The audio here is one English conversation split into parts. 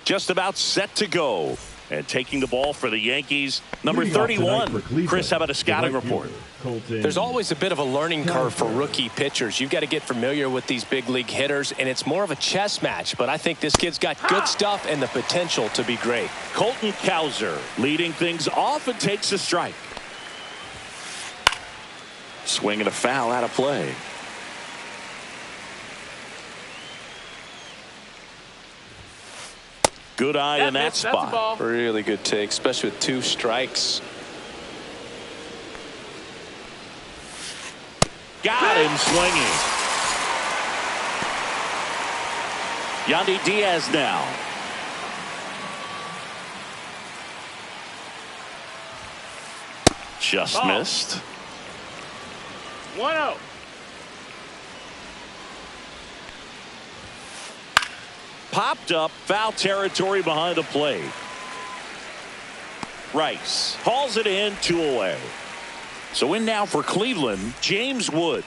just about set to go. And taking the ball for the Yankees, number 31. Chris, how about a scouting report? There's always a bit of a learning curve for rookie pitchers. You've got to get familiar with these big league hitters, and it's more of a chess match. But I think this kid's got good stuff and the potential to be great. Colton Cowser leading things off and takes a strike. Swing and a foul out of play. Good eye in that spot. Really good take, especially with 2 strikes. Got him swinging. Yandy Diaz now. Just missed. 1-0. Popped up, foul territory behind the plate. Rice hauls it in, 2 away. So in now for Cleveland, James Wood.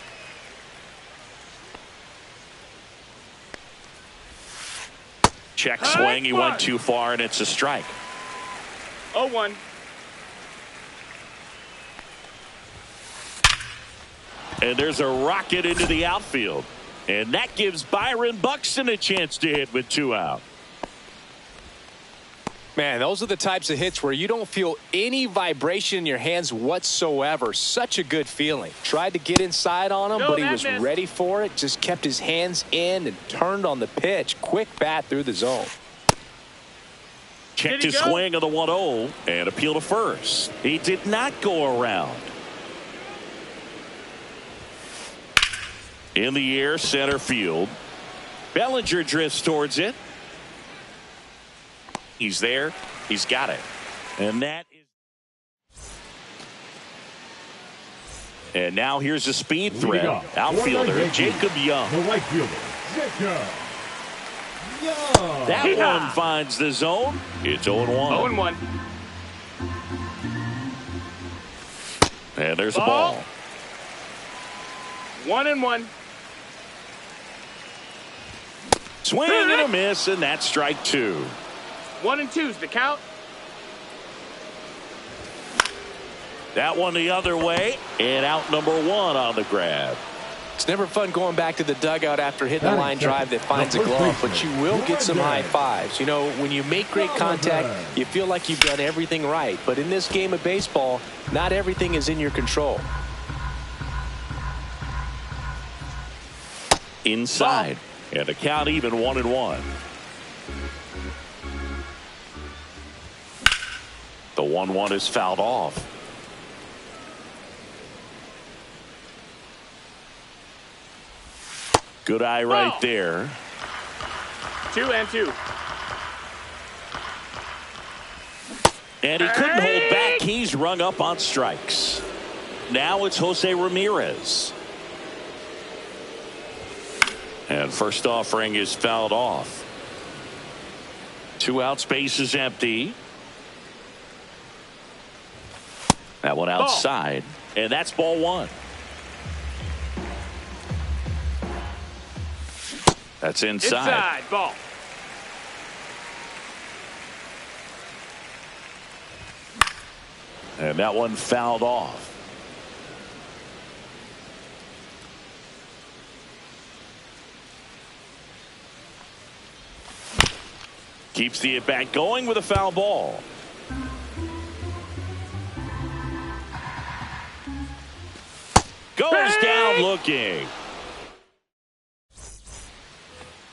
Check swing, he went too far, and it's a strike. 0-1. And there's a rocket into the outfield. And that gives Byron Buxton a chance to hit with 2 out. Man, those are the types of hits where you don't feel any vibration in your hands whatsoever. Such a good feeling. Tried to get inside on him, but he was ready for it. Just kept his hands in and turned on the pitch. Quick bat through the zone. Checked his swing of the 1-0 and appeal to first. He did not go around. In the air, center field. Bellinger drifts towards it. He's there. He's got it. And that is. And now here's a speed threat. Outfielder Jacob Young. The right fielder, Jacob Young. That one finds the zone. It's 0-1. 0-1. And there's a ball. 1-1. Swing and a miss, and that's strike 2. 1-2's the count. That one the other way, and out number 1 on the grab. It's never fun going back to the dugout after hitting a line drive that finds a glove, but you will get some high fives. You know, when you make great contact, you feel like you've done everything right. But in this game of baseball, not everything is in your control. Inside. And the count even 1-1. The 1-1 is fouled off. Good eye right there. 2-2. And he couldn't hold back. He's rung up on strikes. Now it's Jose Ramirez. And first offering is fouled off. 2 out, space is empty. That one outside. And that's ball 1. That's inside. Ball. And that one fouled off. Keeps the at-bat going with a foul ball. Goes down looking.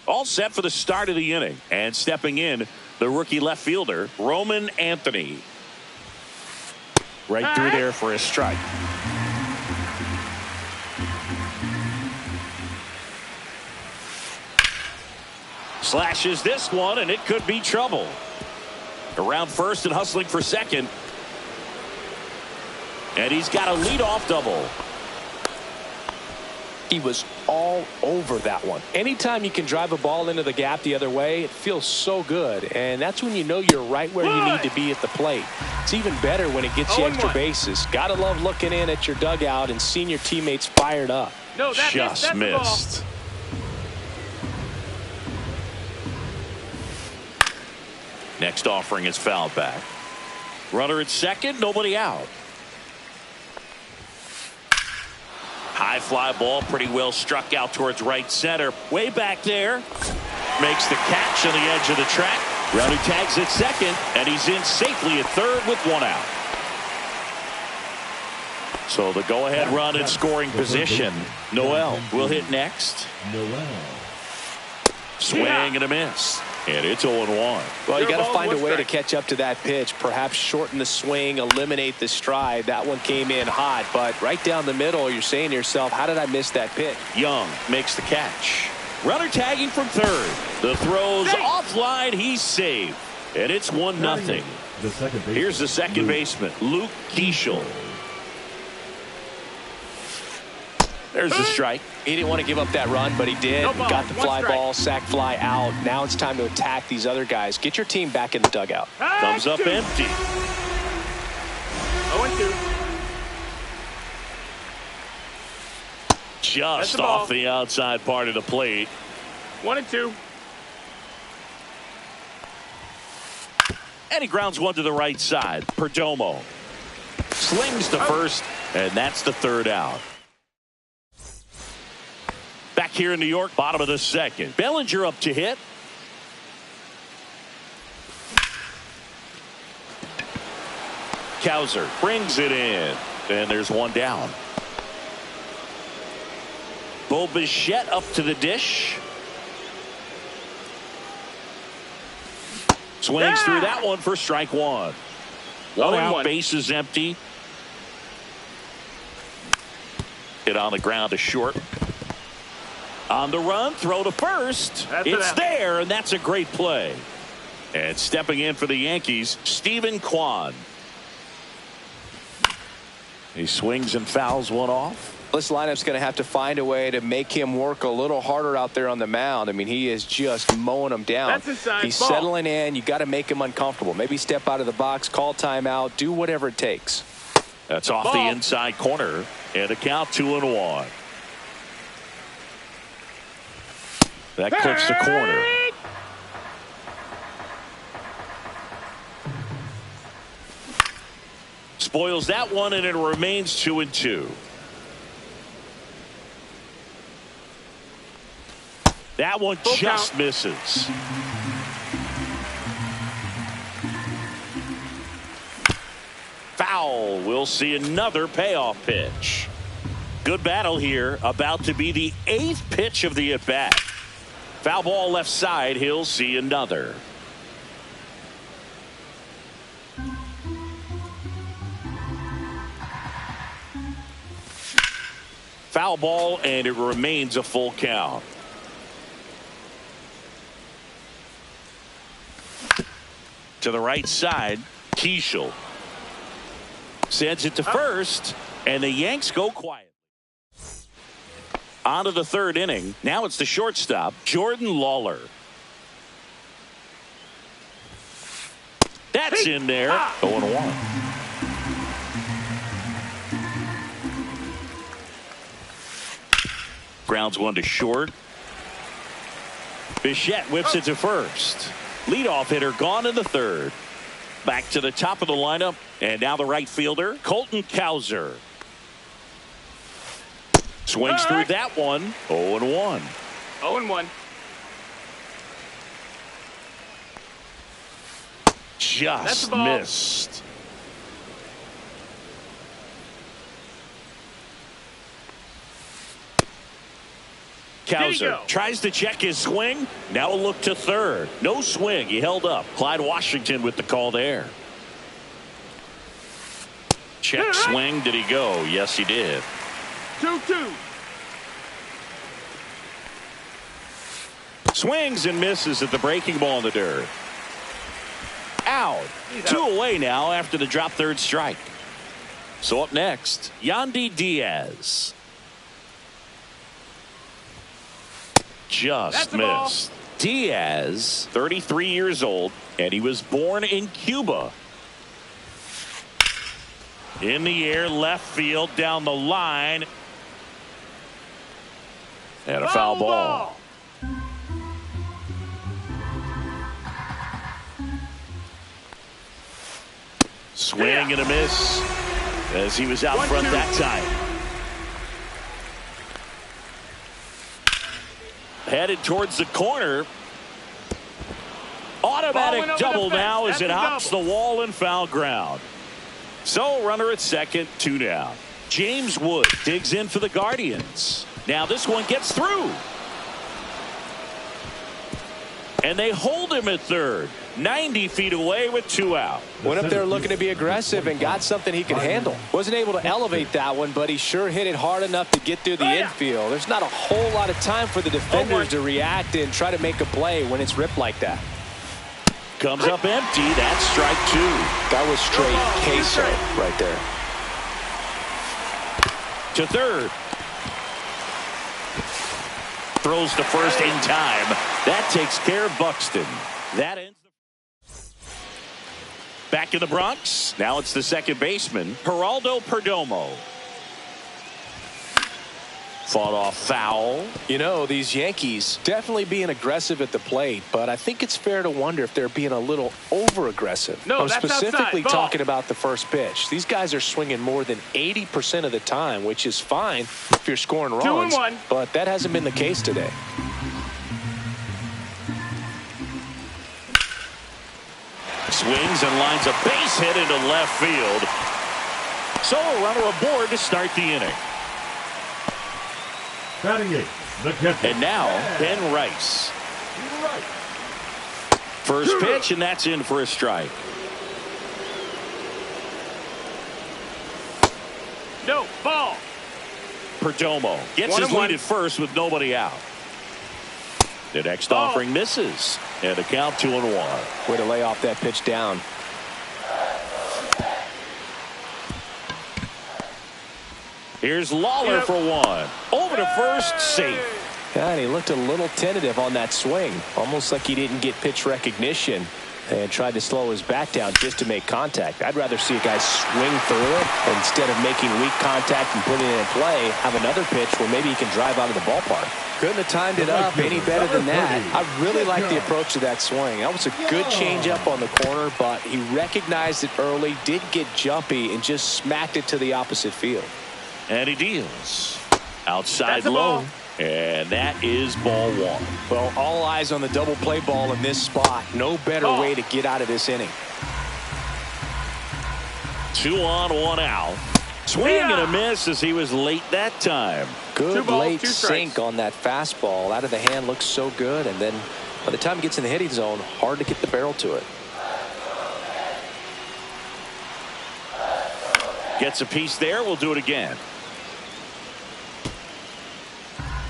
All set for the start of the inning. And stepping in, the rookie left fielder, Roman Anthony. Right through there for a strike. Slashes this one, and it could be trouble. Around first and hustling for second. And he's got a leadoff double. He was all over that one. Anytime you can drive a ball into the gap the other way, it feels so good. And that's when you know you're right where you need to be at the plate. It's even better when it gets you extra bases. Gotta love looking in at your dugout and seeing your teammates fired up. No, just missed. Next offering is fouled back. Runner at second, nobody out. High fly ball, pretty well struck out towards right center. Way back there. Makes the catch on the edge of the track. Runner tags at second, and he's in safely at third with one out. So the go-ahead run in scoring position. Noel will hit next. Noel. Swing and a miss. And it's 0-1. Well, you got to find a way to catch up to that pitch. Perhaps shorten the swing, eliminate the stride. That one came in hot, but right down the middle, you're saying to yourself, how did I miss that pitch? Young makes the catch. Runner tagging from third. The throw's offline. He's saved. And it's 1-0. Here's the second baseman, Luke Keeschel. There's the strike. He didn't want to give up that run, but he did. Got the fly ball, sac fly out. Now it's time to attack these other guys. Get your team back in the dugout. Comes up empty. 0-2. Just off the outside part of the plate. 1-2. And he grounds one to the right side. Perdomo slings to first, and that's the third out. Back here in New York, bottom of the second. Bellinger up to hit. Cowser brings it in. And there's one down. Bo Bichette up to the dish. Swings through that one for strike one. One out, base is empty. Hit on the ground to short. On the run, throw to first. It's there, and that's a great play. And stepping in for the Yankees, Stephen Kwan. He swings and fouls one off. This lineup's going to have to find a way to make him work a little harder out there on the mound. I mean, he is just mowing them down. He's settling in. You got to make him uncomfortable. Maybe step out of the box, call timeout, do whatever it takes. That's off the inside corner, and a count 2-1. That clips the corner. Spoils that one, and it remains 2-2. That one just misses. Foul. We'll see another payoff pitch. Good battle here. About to be the 8th pitch of the at-bat. Foul ball left side. He'll see another. Foul ball, and it remains a full count. To the right side, Keeschel sends it to first, and the Yanks go quiet. On to the third inning. Now it's the shortstop, Jordan Lawler. That's in there. 0-1. Grounds one to short. Bichette whips it to first. Leadoff hitter gone in the third. Back to the top of the lineup, and now the right fielder, Colton Cowser. Swings through that one. 0-1. 0-1. Just missed. Cowser tries to check his swing. Now a look to third. No swing. He held up. Clyde Washington with the call there. Check swing. Did he go? Yes, he did. 2-2. Swings and misses at the breaking ball in the dirt. Out. 2 away now after the drop third strike. So up next, Yandy Diaz. Just missed. Diaz, 33 years old, and he was born in Cuba. In the air, left field, down the line. And a foul ball. Swing and a miss as he was out front that time. Headed towards the corner. Automatic double now as it hops the wall and foul ground. So runner at second, 2 down. James Wood digs in for the Guardians. Now this one gets through. And they hold him at third. 90 feet away with 2 out. Went up there looking to be aggressive and got something he could handle. Wasn't able to elevate that one, but he sure hit it hard enough to get through the infield. There's not a whole lot of time for the defenders to react and try to make a play when it's ripped like that. Comes up empty. That's strike 2. That was straight queso right there. To third. Throws to first in time. That takes care of Buxton. That ends. Back in the Bronx. Now it's the second baseman, Geraldo Perdomo. Fought off foul. You know, these Yankees definitely being aggressive at the plate, but I think it's fair to wonder if they're being a little over-aggressive. No, I'm that's specifically outside. talking about the first pitch. These guys are swinging more than 80% of the time, which is fine if you're scoring runs, 2-1. but that hasn't been the case today. Swings and lines a base hit into left field. So a runner aboard to start the inning. Batting 8, the catcher. And now, Ben Rice. First pitch, and that's in for a strike. No, ball. Perdomo gets his lead at first with nobody out. The next offering misses. And the count 2-1. Way to lay off that pitch down. Here's Lawler for one. Over to first, safe. Yeah, and he looked a little tentative on that swing. Almost like he didn't get pitch recognition and tried to slow his bat down just to make contact. I'd rather see a guy swing through it instead of making weak contact and putting it in play. Have another pitch where maybe he can drive out of the ballpark. Couldn't have timed it up any better than that. I really like the approach to that swing. That was a good changeup on the corner, but he recognized it early, did get jumpy, and just smacked it to the opposite field. And he deals. Outside low. And that is ball 1. Well, all eyes on the double play ball in this spot. No better way to get out of this inning. 2 on, 1 out. Swing and a miss as he was late that time. Good late sink on that fastball. Out of the hand looks so good, and then by the time it gets in the hitting zone, hard to get the barrel to it. Gets a piece there. We'll do it again.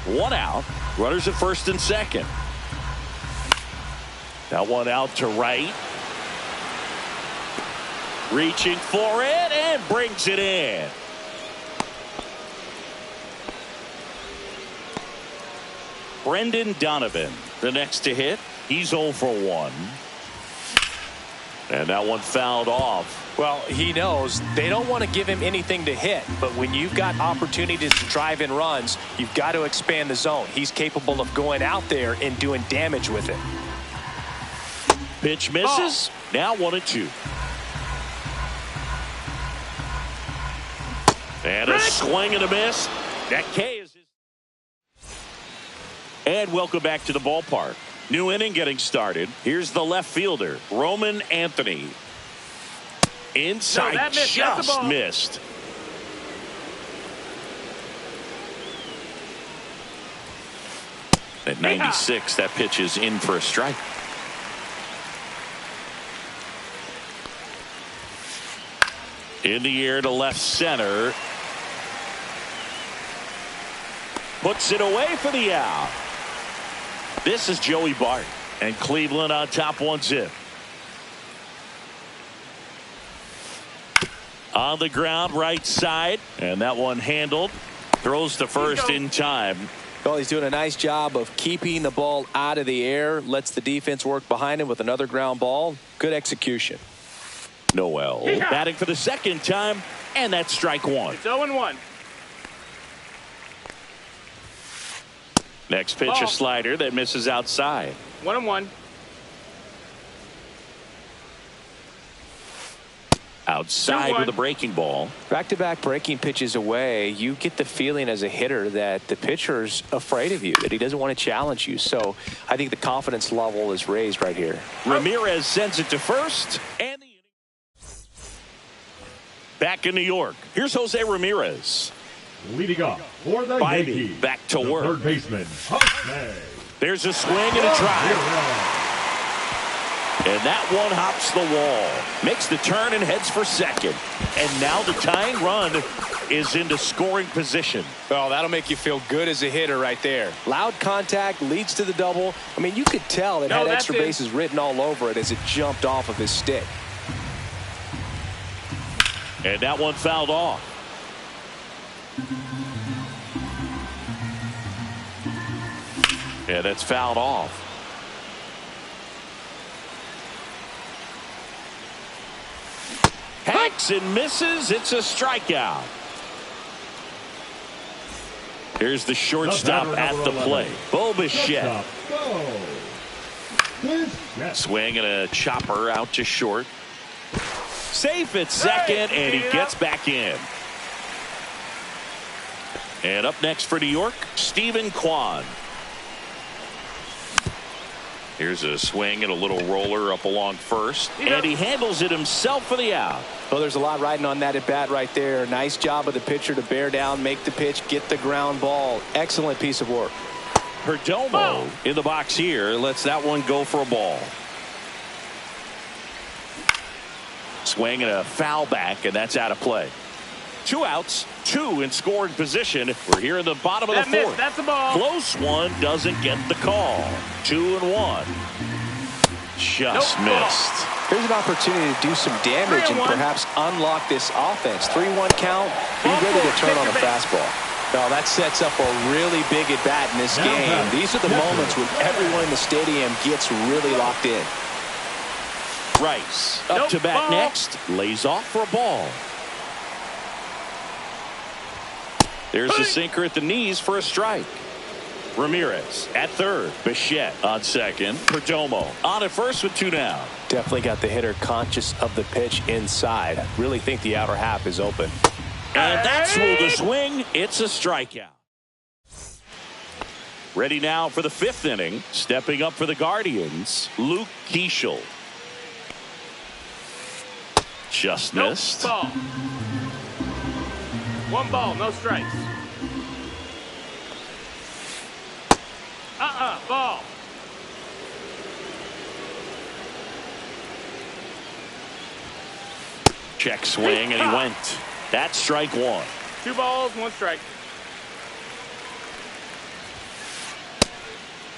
1 out. Runners at first and second. That one out to right. Reaching for it and brings it in. Brendan Donovan, the next to hit. He's 0 for 1. And that one fouled off. Well, he knows they don't want to give him anything to hit, but when you've got opportunities to drive in runs, you've got to expand the zone. He's capable of going out there and doing damage with it. Pitch misses. Now 1-2. And a swing and a miss. That K is his. And welcome back to the ballpark. New inning getting started. Here's the left fielder, Roman Anthony. Inside, just missed. At 96, that pitch is in for a strike. In the air to left center. Puts it away for the out. This is Joey Bart, and Cleveland on top 1-0. On the ground, right side, and that one handled. Throws to first in time. Well, he's doing a nice job of keeping the ball out of the air. Lets the defense work behind him with another ground ball. Good execution. Noel batting for the second time, and that's strike 1. It's 0-1. Next pitch, a slider that misses outside. 1-1. Outside with a breaking ball. Back-to-back breaking pitches away, you get the feeling as a hitter that the pitcher's afraid of you, that he doesn't want to challenge you. So I think the confidence level is raised right here. Ramirez sends it to first. And back in New York, here's Jose Ramirez. Leading off for the Yankees, back to work. Third baseman, Jose. There's a swing and a drive. And that one hops the wall, makes the turn and heads for second. And now the tying run is into scoring position. Oh, that'll make you feel good as a hitter right there. Loud contact leads to the double. I mean, you could tell it had extra bases written all over it as it jumped off of his stick. And that one fouled off. Yeah, that's fouled off. Hacks and misses. It's a strikeout. Here's the shortstop at the plate. Bo Bichette. Swing and a chopper out to short. Safe at second, and he gets back in. And up next for New York, Stephen Kwan. Here's a swing and a little roller up along first. And he handles it himself for the out. Well, there's a lot riding on that at bat right there. Nice job of the pitcher to bear down, make the pitch, get the ground ball. Excellent piece of work. Perdomo in the box here lets that one go for a ball. Swing and a foul back, and that's out of play. 2 outs, 2 in scoring position. We're here in the bottom of the fourth. That's a ball. Close one, doesn't get the call. 2-1. Just missed. Here's an opportunity to do some damage and perhaps unlock this offense. 3-1 count. Be ready to turn on a fastball. Well, that sets up a really big at bat in this game. These are the moments when everyone in the stadium gets really locked in. Rice up to bat next. Lays off for a ball. There's a sinker at the knees for a strike. Ramirez at third. Bichette on second. Perdomo on at first with 2 down. Definitely got the hitter conscious of the pitch inside. Really think the outer half is open. And that's the swing. It's a strikeout. Ready now for the 5th inning. Stepping up for the Guardians, Luke Keeschel. Just missed. Ball. 1 ball, no strikes. Ball. Check swing, and he went. That's strike 1. 2 balls, 1 strike.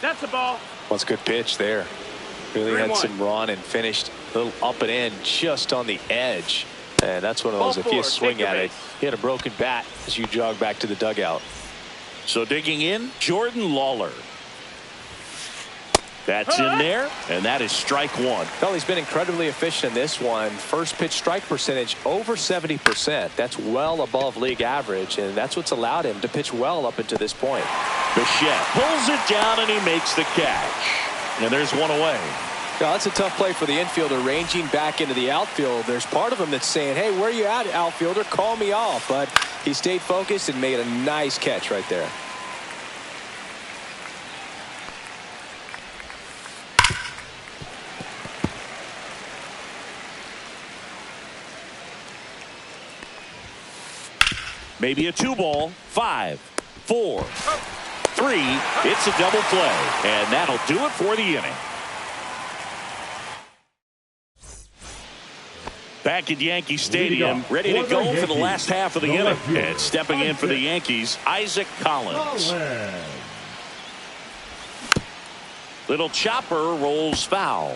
That's a ball. Well, it's a good pitch there. Really had some run and finished a little up and in just on the edge. And that's one of those, if you swing at it, you had a broken bat as you jog back to the dugout. So digging in, Jordan Lawler. That's in there, and that is strike 1. Well, he's been incredibly efficient in this one. First pitch strike percentage over 70%. That's well above league average, and that's what's allowed him to pitch well up until this point. Bichette pulls it down, and he makes the catch. And there's one away. Now, that's a tough play for the infielder ranging back into the outfield. There's part of him that's saying, hey, where are you at, outfielder? Call me off. But he stayed focused and made a nice catch right there. Maybe a 2 ball. 5, 4, 3. It's a double play. And that'll do it for the inning. Back at Yankee Stadium, ready to go for the last half of the inning. And stepping in for the Yankees, Isaac Collins. Little chopper rolls foul.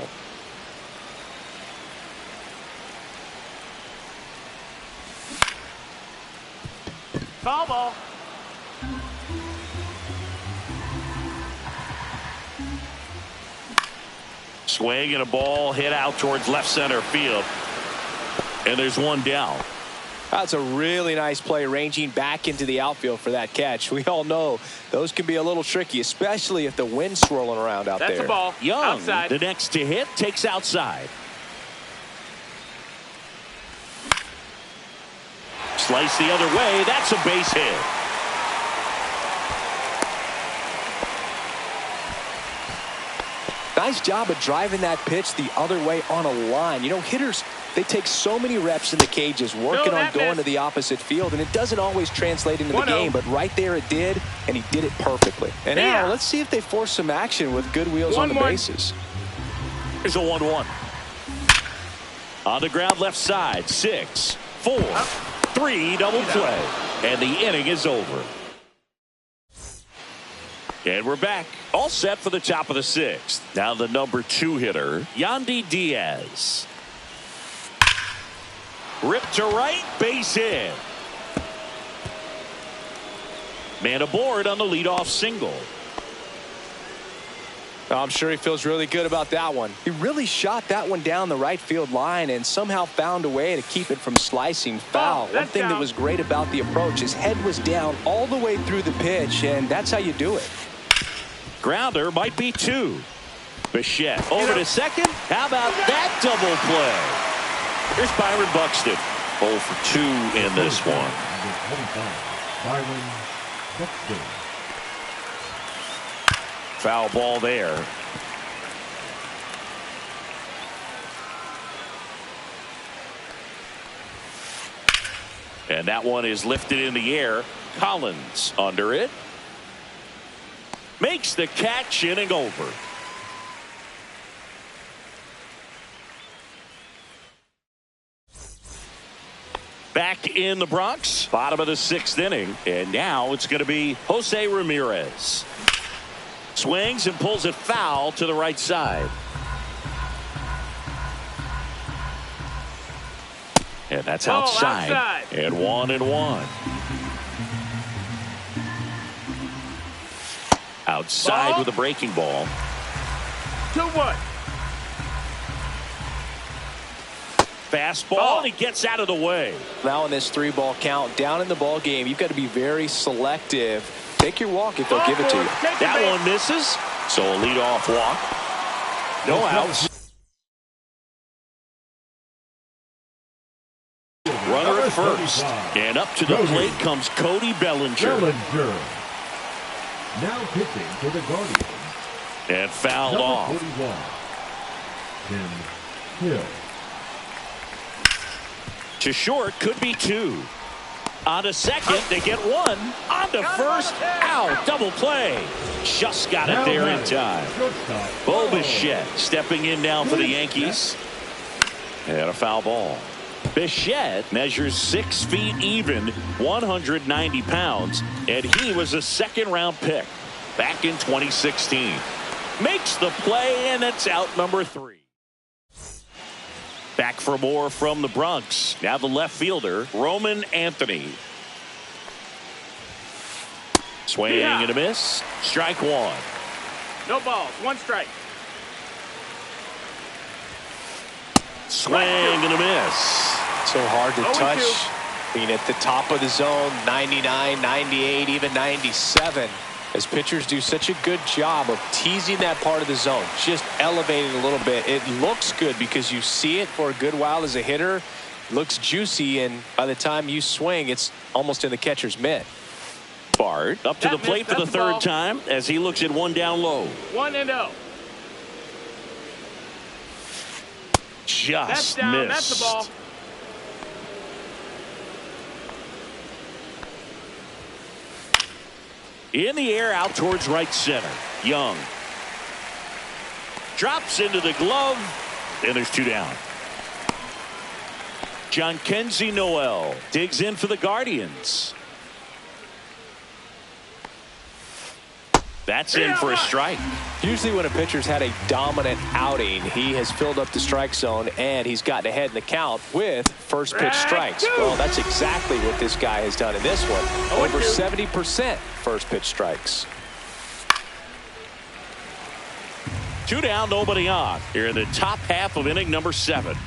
Foul ball. Swing and a ball hit out towards left center field. And there's 1 down. That's a really nice play ranging back into the outfield for that catch. We all know those can be a little tricky, especially if the wind's swirling around out there. That's a ball. Young, outside. the next to hit, takes outside. Slice the other way. That's a base hit. Nice job of driving that pitch the other way on a line. You know, hitters, they take so many reps in the cages working on going to the opposite field, and it doesn't always translate into the game, but right there it did, and he did it perfectly. And now let's see if they force some action with good wheels on the bases. Here's a 1-1. On the ground left side, 6, 4, 3, double play. And the inning is over. And we're back. All set for the top of the 6th. Now the number 2 hitter, Yandy Diaz. Ripped to right, base hit. Man aboard on the leadoff single. I'm sure he feels really good about that one. He really shot that one down the right field line and somehow found a way to keep it from slicing foul. One thing that was great about the approach, his head was down all the way through the pitch, and that's how you do it. Grounder might be 2. Bichette over to second. How about that double play? Here's Byron Buxton. 0 for 2 in this one. Byron Buxton. Foul ball there. And that one is lifted in the air. Collins under it. Makes the catch, inning over. Back in the Bronx, bottom of the 6th inning. And now it's going to be Jose Ramirez. Swings and pulls it foul to the right side. And that's outside. And 1-1. Outside with a breaking ball. 2-1. Fastball, and he gets out of the way. Now in this 3-ball count, down in the ball game, you've got to be very selective. Take your walk if they'll give it to you. That one misses. So a leadoff walk. No outs. Runner at first. And up to the plate comes Cody Bellinger. Now pitching for the Guardians. And fouled off. 41. Tim Hill. To short, could be 2. On to second, they get 1. On to first, out, double play. Just got it there in time. Bo Bichette stepping in now for the Yankees. And a foul ball. Bichette measures 6 feet even, 190 pounds, and he was a 2nd-round pick back in 2016. Makes the play, and that's out number 3. Back for more from the Bronx. Now the left fielder, Roman Anthony. Swing and a miss. Strike 1. No balls. 1 strike. Swing and a miss. So hard to touch. Being at the top of the zone, 99, 98, even 97. As pitchers do such a good job of teasing that part of the zone, just elevating a little bit. It looks good because you see it for a good while as a hitter. It looks juicy, and by the time you swing, it's almost in the catcher's mitt. Bart up to the plate for the 3rd time as he looks at 1 down low. 1-0. Just that's down. missed. That's the ball. In the air out towards right center. Young drops into the glove, and there's 2 down. John Kenzie Noel digs in for the Guardians. That's in for a strike. Usually when a pitcher's had a dominant outing, he has filled up the strike zone and he's gotten ahead in the count with first pitch strikes. Well, that's exactly what this guy has done in this one. Over 70% first pitch strikes. 2 down, nobody on. Here in the top half of inning number 7.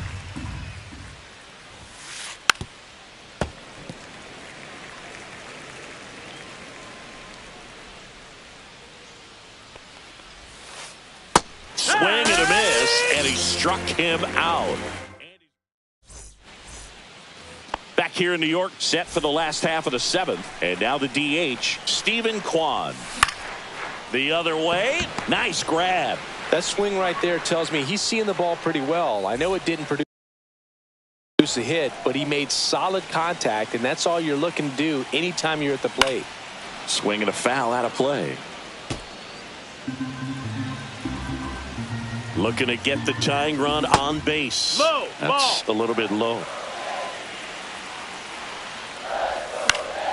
Swing and a miss, and he struck him out. Back here in New York, set for the last half of the 7th. And now the DH, Stephen Kwan. The other way. Nice grab. That swing right there tells me he's seeing the ball pretty well. I know it didn't produce a hit, but he made solid contact, and that's all you're looking to do anytime you're at the plate. Swing and a foul out of play. Looking to get the tying run on base. Low That's ball. a little bit low.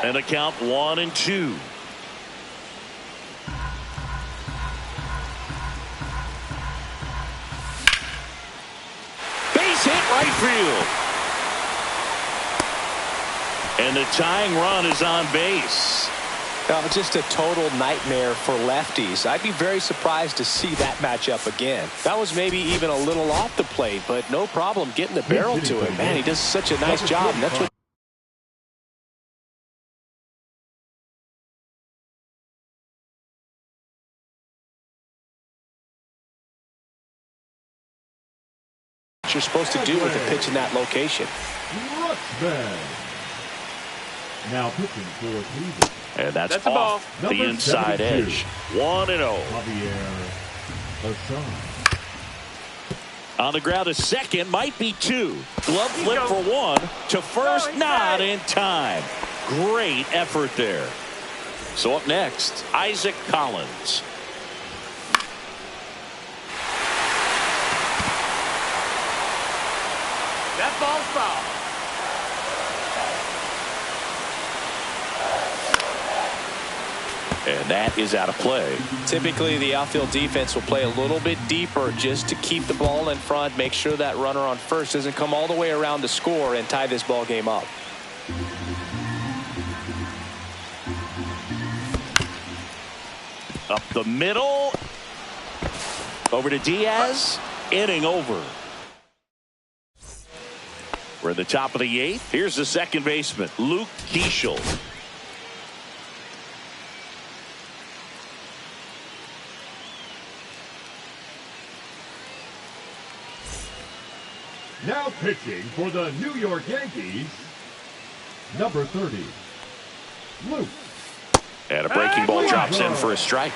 And a count 1-2. Base hit right field. And the tying run is on base. Just a total nightmare for lefties. I'd be very surprised to see that matchup again. That was maybe even a little off the plate, but no problem getting the barrel to it. Man, he does such a nice job, and that's what you're supposed to do with a pitch in that location. Rushman. Now pitching for Cleveland. And that's the ball. off the Number inside 72. edge. 1-0. Javier Assad. On the ground, a second, might be 2. Glove flip go. for 1 to first, he's not got it. in time. Great effort there. So up next, Isaac Collins. That ball's foul. And that is out of play. Typically, the outfield defense will play a little bit deeper just to keep the ball in front, make sure that runner on first doesn't come all the way around to score and tie this ball game up. Up the middle. Over to Diaz. Inning over. We're at the top of the 8th. Here's the second baseman, Luke Keeschel. Now pitching for the New York Yankees, number 30, Luke. And a breaking ball drops in for a strike.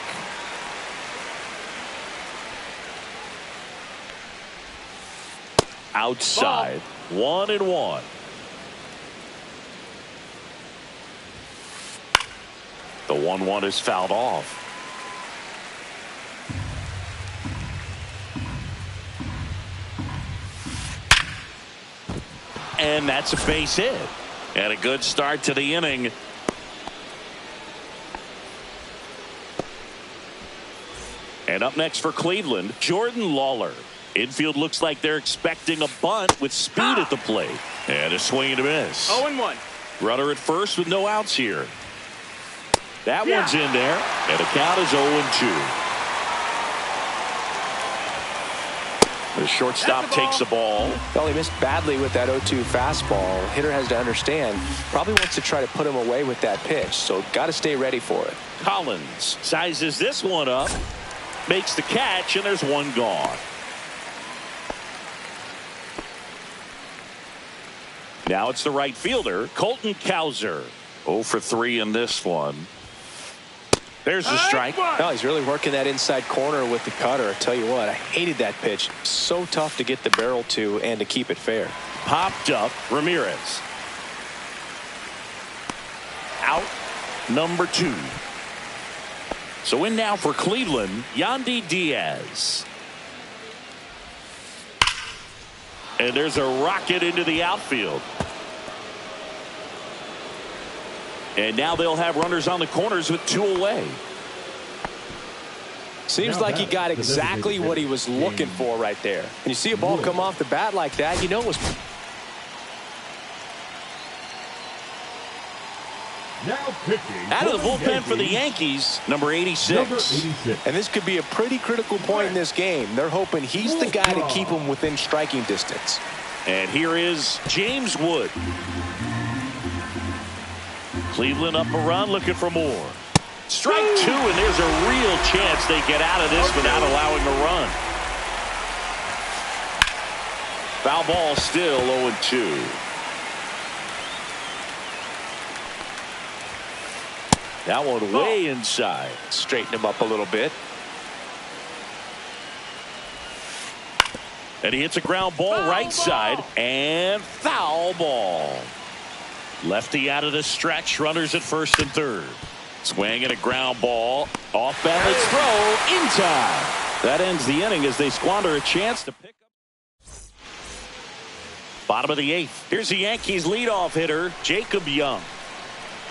Outside. 1-1. The 1-1 is fouled off. And that's a base hit. And a good start to the inning. And up next for Cleveland, Jordan Lawler. Infield looks like they're expecting a bunt with speed at the plate. And a swing and a miss. 0-1. Runner at first with no outs here. That one's in there. And the count is 0-2. The shortstop takes the ball. Well, he missed badly with that 0-2 fastball. Hitter has to understand, probably wants to try to put him away with that pitch, so got to stay ready for it. Collins sizes this one up, makes the catch, and there's one gone. Now it's the right fielder, Colton Cowser. 0 for 3 in this one. There's a strike. Well, he's really working that inside corner with the cutter. I tell you what, I hated that pitch. So tough to get the barrel to and to keep it fair. Popped up, Ramirez. Out, number 2. So in now for Cleveland, Yandy Diaz. And there's a rocket into the outfield. And now they'll have runners on the corners with 2 away. Seems like he got exactly what he was looking for right there. When you see a ball come off the bat like that, you know it was. Now pitching Out of the for bullpen for the Yankees, number 86. Number 86. And this could be a pretty critical point in this game. They're hoping he's the guy to keep them within striking distance. And here is James Wood. Cleveland up a run, looking for more. Strike 2, and there's a real chance they get out of this without allowing a run. Foul ball, still 0-2. That one way inside. Straighten him up a little bit. And he hits a ground ball right side and foul ball. Lefty out of the stretch. Runners at first and third. Swing and a ground ball. Off balance throw in time. That ends the inning as they squander a chance to pick up. Bottom of the eighth. Here's the Yankees leadoff hitter, Jacob Young.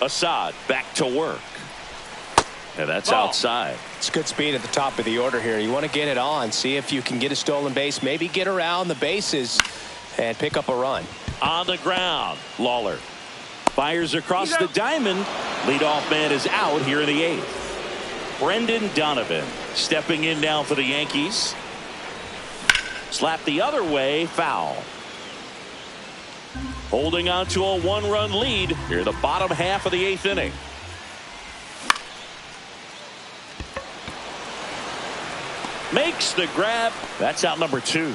Assad back to work. And that's outside. It's good speed at the top of the order here. You want to get it on. See if you can get a stolen base. Maybe get around the bases and pick up a run. On the ground. Lawler fires across the diamond. Leadoff man is out here in the eighth. Brendan Donovan stepping in now for the Yankees. Slap the other way. Foul. Holding on to a one-run lead here in the bottom half of the eighth inning. Makes the grab. That's out number 2.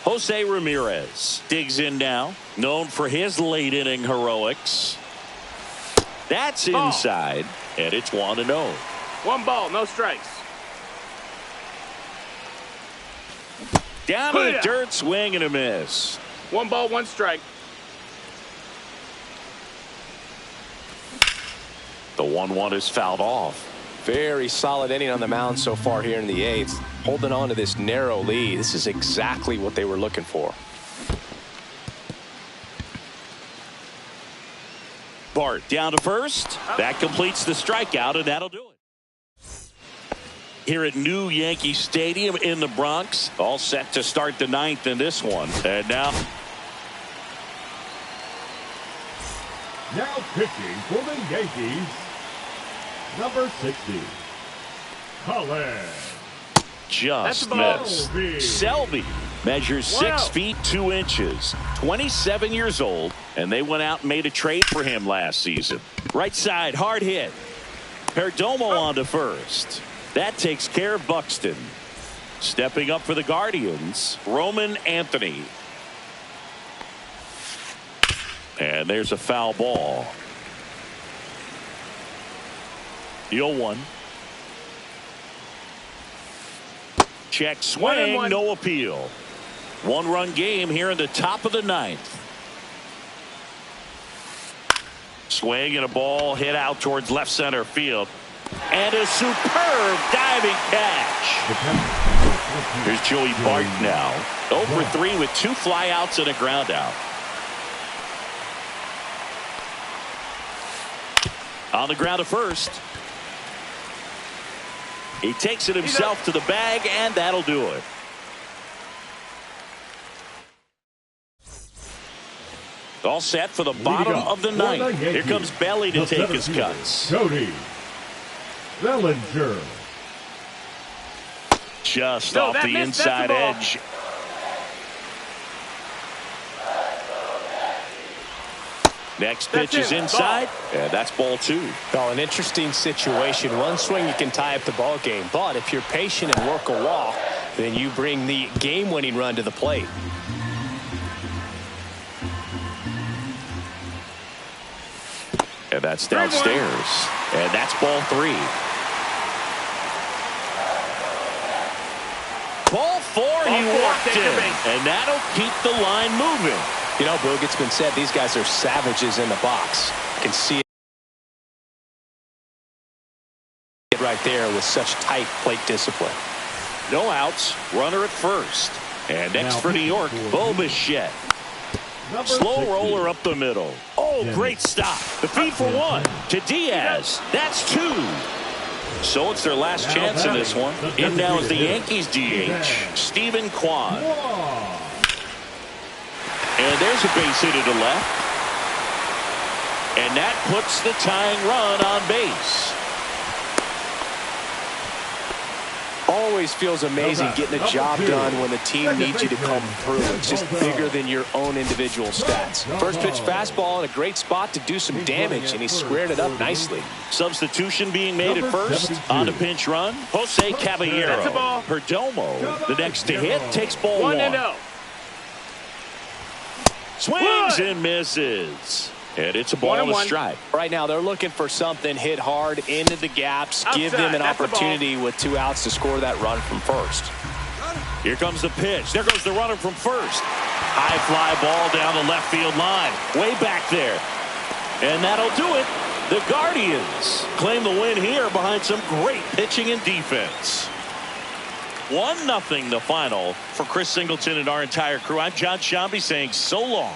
Jose Ramirez digs in now. Known for his late inning heroics. That's inside. And it's 1-0. 1 ball, no strikes. Down to the dirt, swing and a miss. 1 ball, 1 strike. The 1-1 is fouled off. Very solid inning on the mound so far here in the eighth. Holding on to this narrow lead. This is exactly what they were looking for. Bart down to first. That completes the strikeout, and that'll do it. Here at New Yankee Stadium in the Bronx. All set to start the ninth in this one. And now pitching for the Yankees, number 60, Collins. Just missed. Selby measures 6 feet 2 inches, 27 years old, and they went out and made a trade for him last season. Right side, hard hit. Perdomo on to first. That takes care of Buxton. Stepping up for the Guardians, Roman Anthony. And there's a foul ball. The 0-1. Check swing, no appeal. 1-run game here in the top of the ninth. Swing and a ball hit out towards left center field. And a superb diving catch. Here's Joey Bart now. 0 for 3 with 2 flyouts and a ground out. On the ground to first. He takes it himself to the bag, and that'll do it. All set for the bottom of the ninth. Here comes Belly to take his cuts. Cody Bellinger. Just off the inside edge. Next pitch is inside, and that's ball 2. Oh, an interesting situation. One swing you can tie up the ball game, but if you're patient and work a walk, then you bring the game-winning run to the plate. And that's downstairs, and that's ball 3. Ball 4, he walked in, and that'll keep the line moving. You know, Boog, it's been said these guys are savages in the box. You can see it right there with such tight plate discipline. No outs, runner at first. And next for New York, Bo Bichette. Slow roller up the middle. Oh, great stop. The feed for 1 to Diaz. That's 2. So it's their last chance in this one. In now is the Yankees DH, Stephen Kwan. And there's a base hit to the left. And that puts the tying run on base. Always feels amazing getting a job done when the team needs you to come through. It's just bigger than your own individual stats. First pitch fastball in a great spot to do some damage, and he squared it up nicely. Substitution being made at first. On a pinch run, Jose Caballero. Perdomo, the next to hit, takes ball 1. Swings and misses. And it's a ball and a strike. Right now they're looking for something hit hard into the gaps. Outside. Give them an That's opportunity with 2 outs to score that run from first. Here comes the pitch. There goes the runner from first. High fly ball down the left field line. Way back there. And that'll do it. The Guardians claim the win here behind some great pitching and defense. 1-0 the final for Chris Singleton and our entire crew. I'm John Shambi saying so long